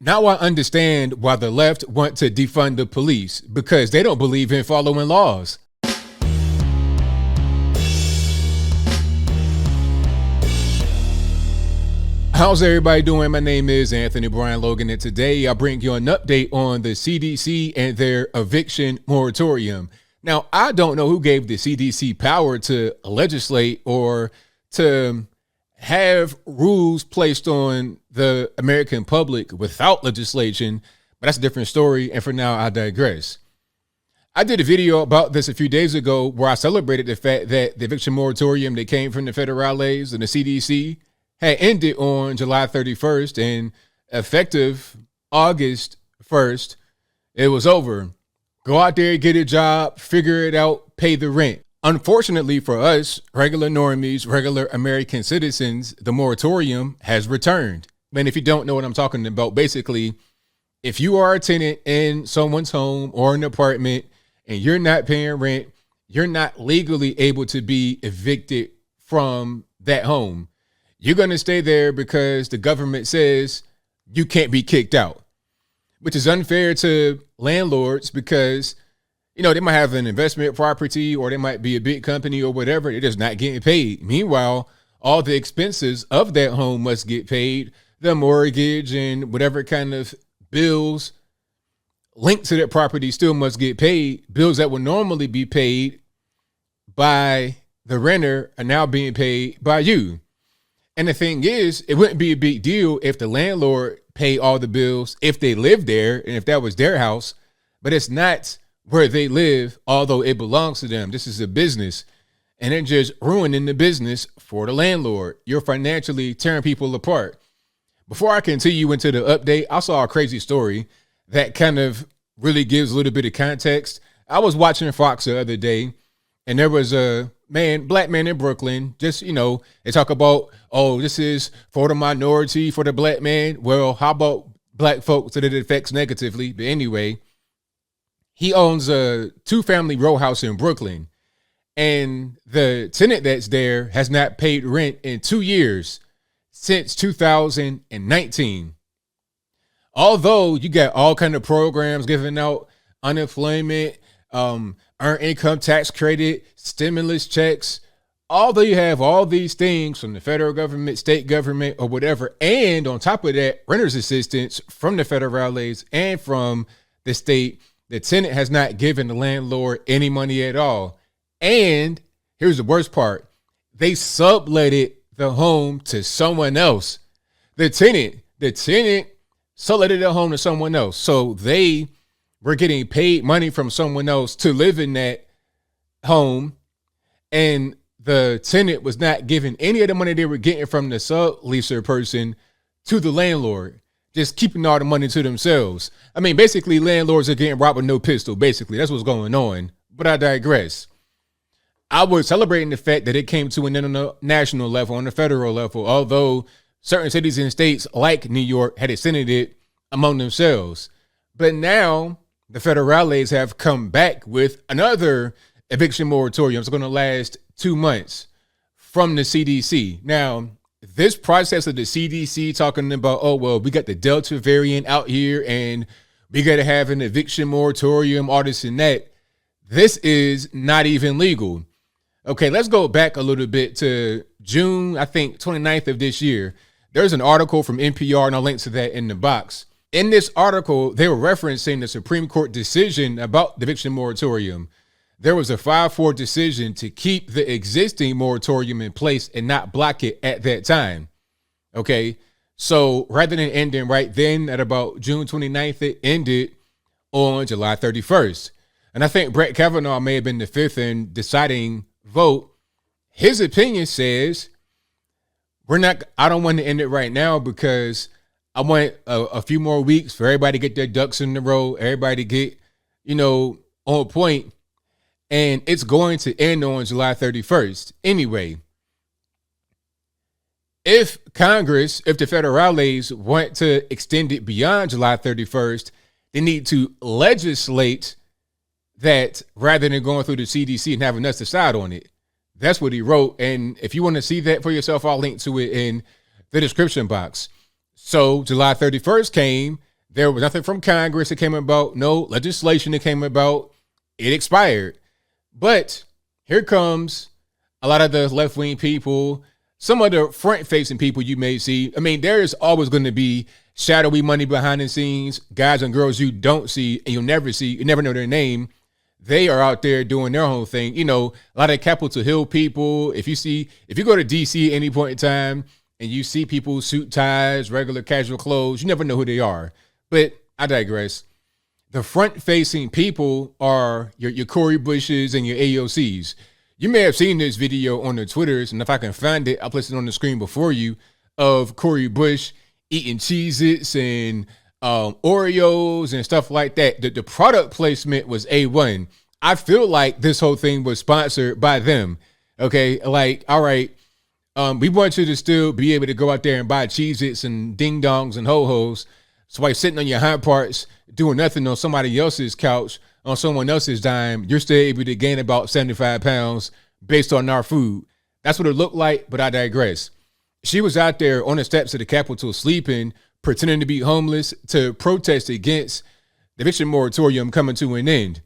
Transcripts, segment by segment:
Now I understand why the left want to defund the police, because they don't believe in following laws. How's everybody doing? My name is Anthony Brian Logan, and today I bring you an update on the CDC and their eviction moratorium. Now, I don't know who gave the CDC power to legislate or to have rules placed on the American public without legislation, but that's a different story, and for now, I digress. I did a video about this a few days ago where I celebrated the fact that the eviction moratorium that came from the federales and the CDC had ended on July 31st, and effective August 1st, it was over. Go out there, get a job, figure it out, pay the rent. Unfortunately for us, regular normies, regular American citizens, the moratorium has returned. And if you don't know what I'm talking about, basically, if you are a tenant in someone's home or an apartment and you're not paying rent, you're not legally able to be evicted from that home. You're going to stay there because the government says you can't be kicked out, which is unfair to landlords because, you know, they might have an investment property or they might be a big company or whatever. They're just not getting paid. Meanwhile, all the expenses of that home must get paid. The mortgage and whatever kind of bills linked to that property still must get paid. Bills that would normally be paid by the renter are now being paid by you. And the thing is, it wouldn't be a big deal if the landlord paid all the bills, if they lived there and if that was their house, but it's not where they live, although it belongs to them. This is a business, and they're just ruining the business for the landlord. You're financially tearing people apart. Before I continue into the update, I saw a crazy story that kind of really gives a little bit of context. I was watching Fox the other day, and there was a black man in Brooklyn, just, you know, they talk about, oh, this is for the minority, for the black man. Well, how about black folks that it affects negatively? But anyway, he owns a 2-family row house in Brooklyn, and the tenant that's there has not paid rent in 2 years, since 2019. Although you got all kind of programs giving out unemployment, earned income tax credit, stimulus checks, although you have all these things from the federal government, state government, or whatever, and on top of that, renter's assistance from the federales and from the state, the tenant has not given the landlord any money at all. And here's the worst part. They subletted the home to someone else. The tenant subletted the home to someone else. So they were getting paid money from someone else to live in that home, and the tenant was not giving any of the money they were getting from the subleaser person to the landlord, just keeping all the money to themselves. I mean, basically, landlords are getting robbed with no pistol. Basically, that's what's going on. But I digress. I was celebrating the fact that it came to an international level, on the federal level, although certain cities and states like New York had extended it among themselves. But now the federales have come back with another eviction moratorium. It's going to last 2 months from the CDC. Now, this process of the CDC talking about, oh, well, we got the Delta variant out here and we got to have an eviction moratorium, all this and that. This is not even legal. Okay, let's go back a little bit to June, I think, 29th of this year. There's an article from NPR, and I'll link to that in the box. In this article, they were referencing the Supreme Court decision about the eviction moratorium. There was a 5-4 decision to keep the existing moratorium in place and not block it at that time. Okay, so rather than ending right then at about June 29th, it ended on July 31st. And I think Brett Kavanaugh may have been the fifth in deciding vote. His opinion says, I don't want to end it right now because I want a few more weeks for everybody to get their ducks in the row, everybody to get, on point. And it's going to end on July 31st. Anyway, if the federales want to extend it beyond July 31st, they need to legislate that rather than going through the CDC and having us decide on it. That's what he wrote. And if you want to see that for yourself, I'll link to it in the description box. So July 31st came, There was nothing from Congress that came about, no legislation that came about. It expired. But here comes a lot of the left-wing people, some of the front-facing people you may see. I mean, there is always going to be shadowy money behind the scenes, guys and girls you don't see and you'll never see, you never know their name. They are out there doing their own thing. You know, a lot of Capitol Hill people, if you go to DC at any point in time and you see people suit ties, regular casual clothes, you never know who they are. But I digress. The front-facing people are your Cori Bushes and your AOCs. You may have seen this video on the Twitters, and if I can find it, I'll place it on the screen before you, of Cori Bush eating Cheez-Its and Oreos and stuff like that. The product placement was A1. I feel like this whole thing was sponsored by them. Okay, like, all right, we want you to still be able to go out there and buy Cheez-Its and ding-dongs and ho-hos. So while you're sitting on your hind parts doing nothing on somebody else's couch, on someone else's dime, you're still able to gain about 75 pounds based on our food. That's what it looked like, but I digress. She was out there on the steps of the Capitol sleeping, pretending to be homeless to protest against the eviction moratorium coming to an end.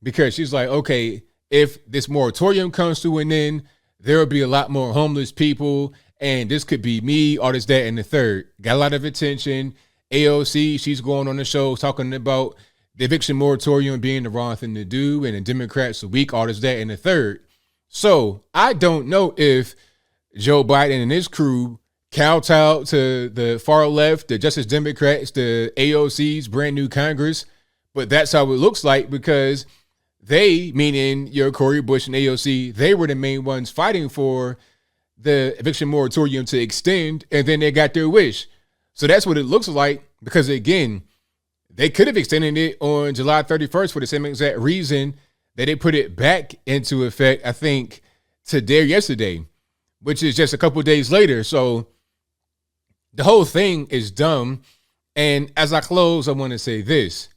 Because she's like, okay, if this moratorium comes to an end, there will be a lot more homeless people, and this could be me, all this, that, and the third. Got a lot of attention. AOC, she's going on the show talking about the eviction moratorium being the wrong thing to do, and the Democrats are weak, all this, that, and the third. So I don't know if Joe Biden and his crew kowtowed to the far left, the Justice Democrats, the AOC's brand new Congress, but that's how it looks like, because they, meaning your Cori Bush and AOC, they were the main ones fighting for the eviction moratorium to extend, and then they got their wish. So that's what it looks like, because again, they could have extended it on July 31st for the same exact reason that they put it back into effect, I think, today or yesterday, which is just a couple of days later. So the whole thing is dumb. And as I close, I want to say this.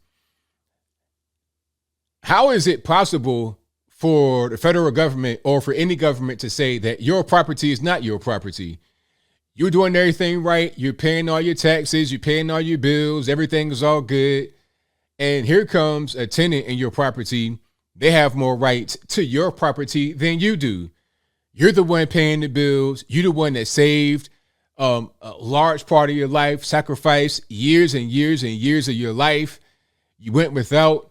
How is it possible for the federal government or for any government to say that your property is not your property? You're doing everything right. You're paying all your taxes. You're paying all your bills. Everything is all good. And here comes a tenant in your property. They have more rights to your property than you do. You're the one paying the bills. You're the one that saved a large part of your life, sacrificed years and years and years of your life. You went without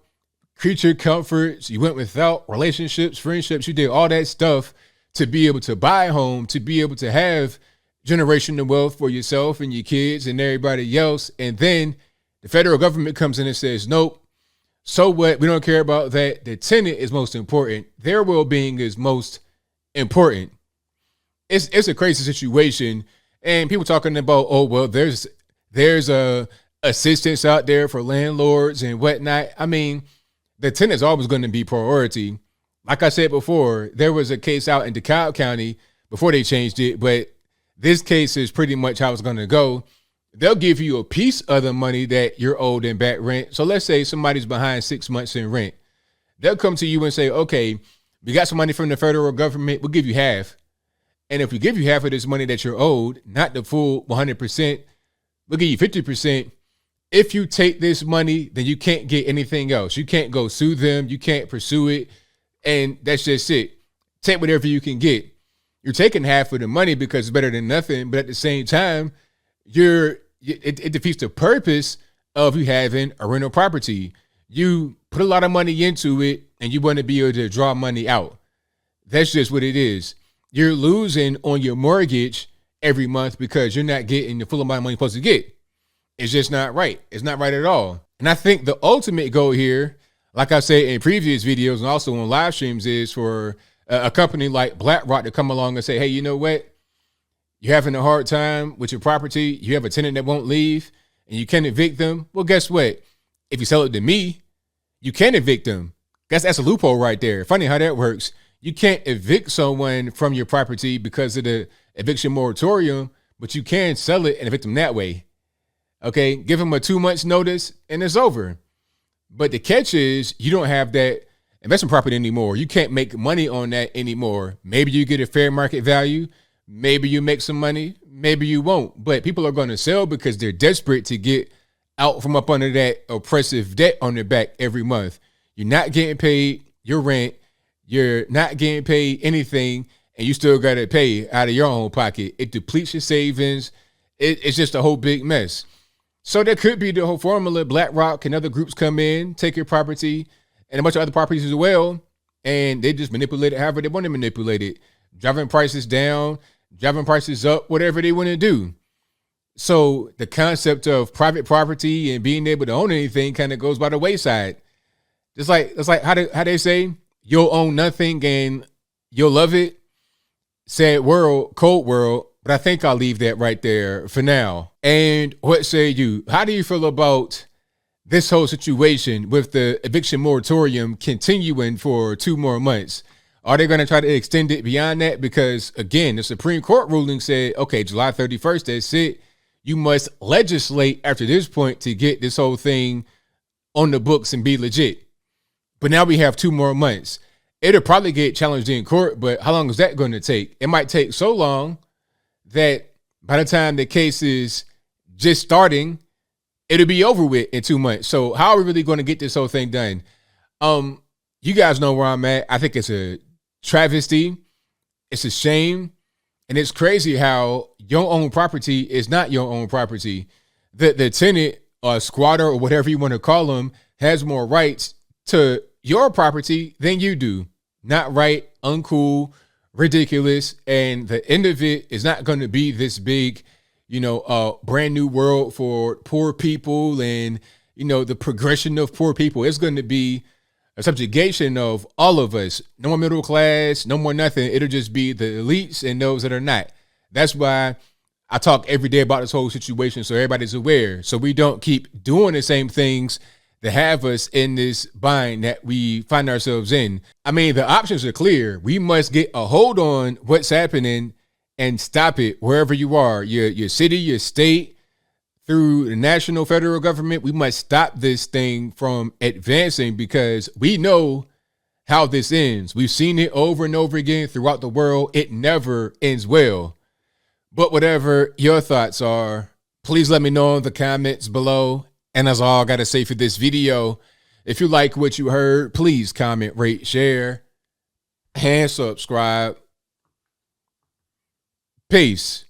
creature comforts. You went without relationships, friendships. You did all that stuff to be able to buy a home, to be able to have generational wealth for yourself and your kids and everybody else. And then the federal government comes in and says, nope. So what? We don't care about that. The tenant is most important. Their well-being is most important. It's a crazy situation. And people talking about, oh, well, there's a assistance out there for landlords and whatnot. I mean, the tenant's always going to be priority. Like I said before, there was a case out in DeKalb County before they changed it, but this case is pretty much how it's going to go. They'll give you a piece of the money that you're owed in back rent. So let's say somebody's behind 6 months in rent. They'll come to you and say, okay, we got some money from the federal government. We'll give you half. And if we give you half of this money that you're owed, not the full 100%, we'll give you 50%. If you take this money, then you can't get anything else. You can't go sue them. You can't pursue it. And that's just it. Take whatever you can get. You're taking half of the money because it's better than nothing. But at the same time, it defeats the purpose of you having a rental property. You put a lot of money into it and you want to be able to draw money out. That's just what it is. You're losing on your mortgage every month because you're not getting the full amount of money you're supposed to get. It's just not right. It's not right at all. And I think the ultimate goal here, like I said in previous videos and also on live streams, is for a company like BlackRock to come along and say, hey, you know what? You're having a hard time with your property. You have a tenant that won't leave and you can't evict them. Well, guess what? If you sell it to me, you can evict them. That's a loophole right there. Funny how that works. You can't evict someone from your property because of the eviction moratorium, but you can sell it and evict them that way. Okay, give them a 2 months notice and it's over. But the catch is you don't have that investment property anymore. You can't make money on that anymore. Maybe you get a fair market value. Maybe you make some money. Maybe you won't. But people are going to sell because they're desperate to get out from up under that oppressive debt on their back every month. You're not getting paid your rent. You're not getting paid anything, and you still got to pay out of your own pocket. It depletes your savings. It's just a whole big mess. So there could be the whole formula. BlackRock and other groups come in, take your property and a bunch of other properties as well, and they just manipulate it however they want to manipulate it, driving prices down, driving prices up, whatever they want to do. So the concept of private property and being able to own anything kind of goes by the wayside. It's like how they say, you'll own nothing and you'll love it. Sad world, cold world. But I think I'll leave that right there for now. And what say you? How do you feel about this whole situation with the eviction moratorium continuing for 2 more months? Are they going to try to extend it beyond that? Because, again, the Supreme Court ruling said, okay, July 31st, that's it. You must legislate after this point to get this whole thing on the books and be legit. But now we have 2 more months. It'll probably get challenged in court, but how long is that going to take? It might take so long that by the time the case is just starting, it'll be over with in 2 months. So how are we really going to get this whole thing done? You guys know where I'm at. I think it's a travesty. It's a shame. And it's crazy how your own property is not your own property. The tenant or squatter or whatever you want to call them has more rights to your property than you do. Not right, uncool, ridiculous. And the end of it is not going to be this big, brand new world for poor people and, the progression of poor people. It's going to be a subjugation of all of us. No more middle class, no more nothing. It'll just be the elites and those that are not. That's why I talk every day about this whole situation so everybody's aware. So we don't keep doing the same things that have us in this bind that we find ourselves in. I mean, the options are clear. We must get a hold on what's happening and stop it wherever you are, your city, your state, through the national, federal government. We must stop this thing from advancing because we know how this ends. We've seen it over and over again throughout the world. It never ends well. But whatever your thoughts are, please let me know in the comments below. And that's all I got to say for this video. If you like what you heard, please comment, rate, share, and subscribe. Peace.